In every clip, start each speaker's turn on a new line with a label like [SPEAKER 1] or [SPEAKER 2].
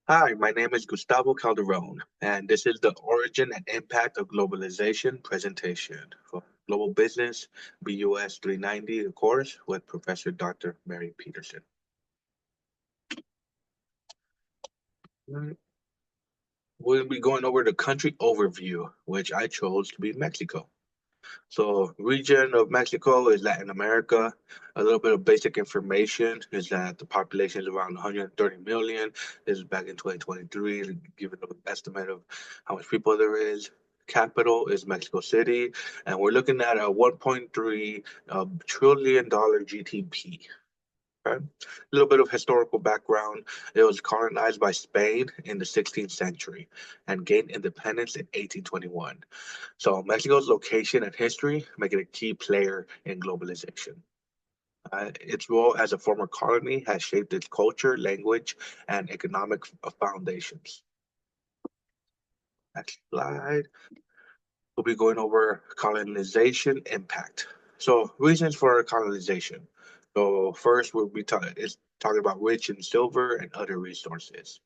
[SPEAKER 1] Hi, my name is Gustavo Calderon, and this is the Origin and Impact of Globalization presentation for Global Business BUS 390, of course, with Professor Dr. Mary Peterson. Mm, We'll be going over the country overview, which I chose to be Mexico. So, region of Mexico is Latin America. A little bit of basic information is that the population is around 130 million. This is back in 2023, giving an estimate of how much people there is. Capital is Mexico City, and we're looking at a 1.3 trillion dollar GDP. Okay? A little bit of historical background. It was colonized by Spain in the 16th century and gained independence in 1821. So Mexico's location and history make it a key player in globalization. Its role as a former colony has shaped its culture, language, and economic foundations. Next slide. We'll be going over colonization impact. So reasons for colonization. So first, we'll be talking about rich in silver and other resources.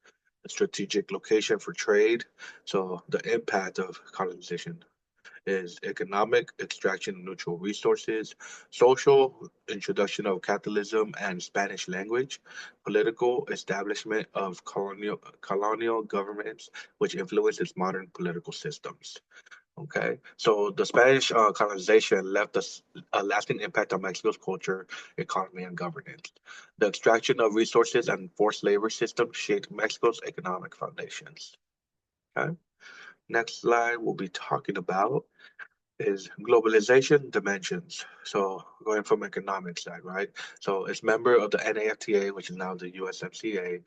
[SPEAKER 1] A strategic location for trade. So the impact of colonization is economic extraction of natural resources, social introduction of capitalism and Spanish language, political establishment of colonial governments, which influences modern political systems. Okay, so the Spanish colonization left a lasting impact on Mexico's culture, economy, and governance. The extraction of resources and forced labor system shaped Mexico's economic foundations. Okay, next slide we'll be talking about is globalization dimensions. So going from economic side, right? So it's member of the NAFTA, which is now the USMCA,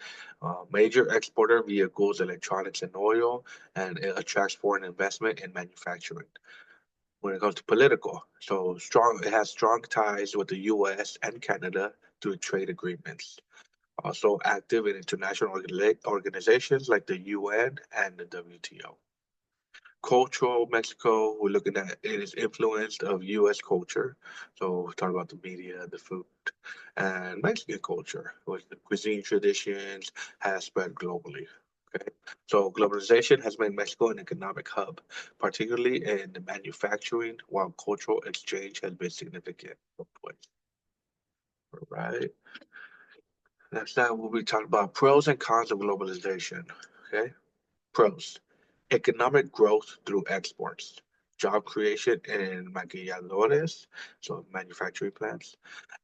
[SPEAKER 1] major exporter of vehicles, electronics, and oil, and it attracts foreign investment in manufacturing. When it comes to political, so strong, it has strong ties with the U.S. and Canada through trade agreements. Also active in international organizations like the UN and the WTO. Cultural Mexico, we're looking at it is influenced of U.S. culture. So we're talking about the media, the food, and Mexican culture, which the cuisine traditions has spread globally. Okay, so globalization has made Mexico an economic hub, particularly in the manufacturing, while cultural exchange has been significant. All right. Next time we'll be talking about pros and cons of globalization. Okay. Pros: economic growth through exports, job creation in maquiladores, so manufacturing plants,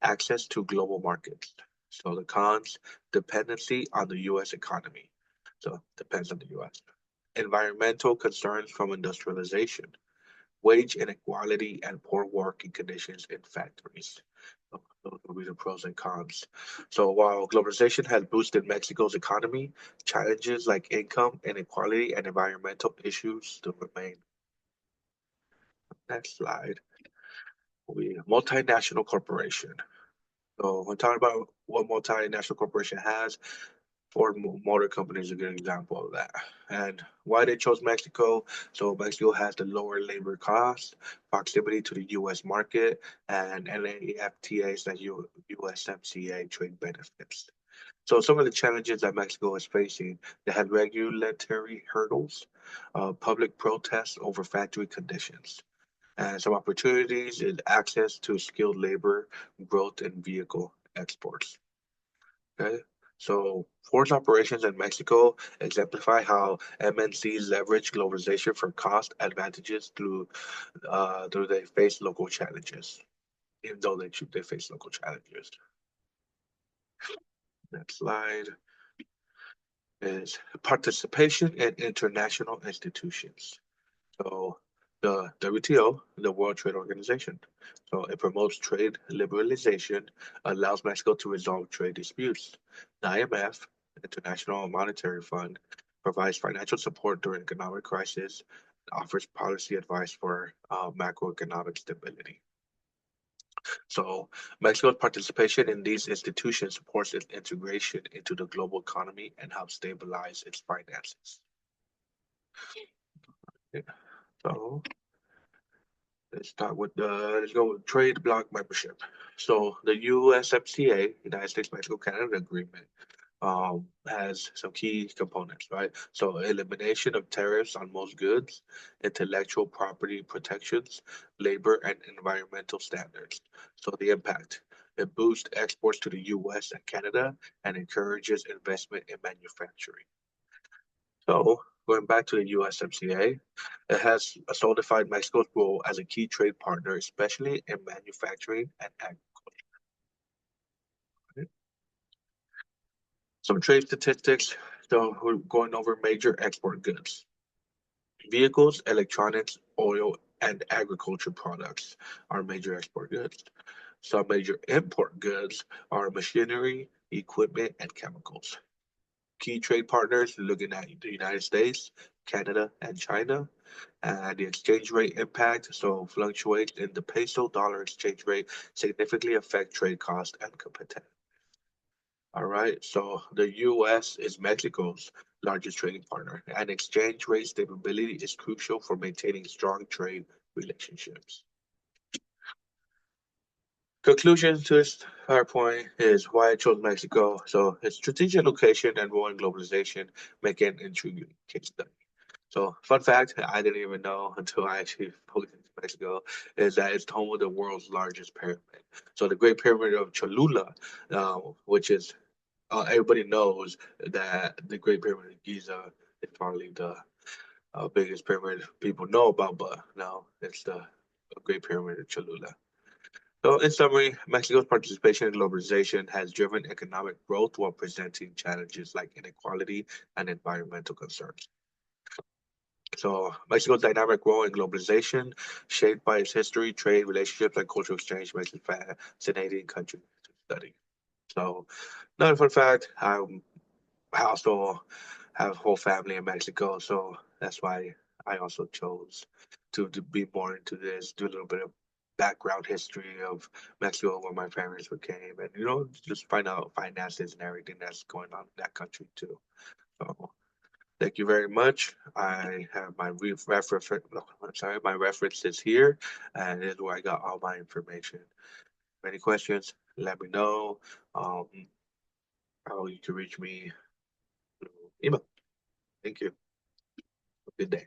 [SPEAKER 1] access to global markets. So the cons: dependency on the U.S. economy. So depends on the U.S. Environmental concerns from industrialization, wage inequality, and poor working conditions in factories. So those will be the pros and cons. So while globalization has boosted Mexico's economy, challenges like income inequality and environmental issues still remain. Next slide will be multinational corporation. So when talking about what multinational corporation has, Ford Motor Company is a good example of that. And why they chose Mexico? So Mexico has the lower labor costs, proximity to the U.S. market, and NAFTA's that USMCA trade benefits. So some of the challenges that Mexico is facing, they had regulatory hurdles, public protests over factory conditions, and some opportunities is access to skilled labor, growth in vehicle exports. Okay. So force operations in Mexico exemplify how MNCs leverage globalization for cost advantages through they face local challenges, even though they face local challenges. Next slide is participation in international institutions. So the WTO, the World Trade Organization. So it promotes trade liberalization, allows Mexico to resolve trade disputes. The IMF, International Monetary Fund, provides financial support during economic crisis, offers policy advice for macroeconomic stability. So Mexico's participation in these institutions supports its integration into the global economy and helps stabilize its finances. Yeah. So let's go with trade bloc membership. So the USMCA, United States Mexico Canada Agreement, has some key components, right? So elimination of tariffs on most goods, intellectual property protections, labor and environmental standards. So the impact. It boosts exports to the US and Canada and encourages investment in manufacturing. So going back to the USMCA, it has solidified Mexico's role as a key trade partner, especially in manufacturing and agriculture. Some trade statistics. So we're going over major export goods. Vehicles, electronics, oil, and agriculture products are major export goods. Some major import goods are machinery, equipment, and chemicals. Key trade partners looking at the United States, Canada, and China. And the exchange rate impact, so fluctuates in the peso dollar exchange rate significantly affect trade cost and competitiveness. All right, so the U.S. is Mexico's largest trading partner, and exchange rate stability is crucial for maintaining strong trade relationships. Conclusion to this PowerPoint is why I chose Mexico. So its strategic location and role in globalization make it an intriguing case study. So fun fact I didn't even know until I actually looked into Mexico is that it's home of the world's largest pyramid. So the Great Pyramid of Cholula, which is everybody knows that the Great Pyramid of Giza is probably the biggest pyramid people know about, but no, it's the Great Pyramid of Cholula. So, in summary, Mexico's participation in globalization has driven economic growth while presenting challenges like inequality and environmental concerns. So, Mexico's dynamic role in globalization, shaped by its history, trade, relationships, and cultural exchange, makes it a fascinating country to study. So, another fun fact, I also have a whole family in Mexico, so that's why I also chose to be more into this, do a little bit of background history of Mexico, where my parents came, and just find out finances and everything that's going on in that country too. So thank you very much. I have my reference. I'm sorry, my references here, and this is where I got all my information. Any questions? Let me know. Um, how you can reach me through email. Thank you. Have a good day.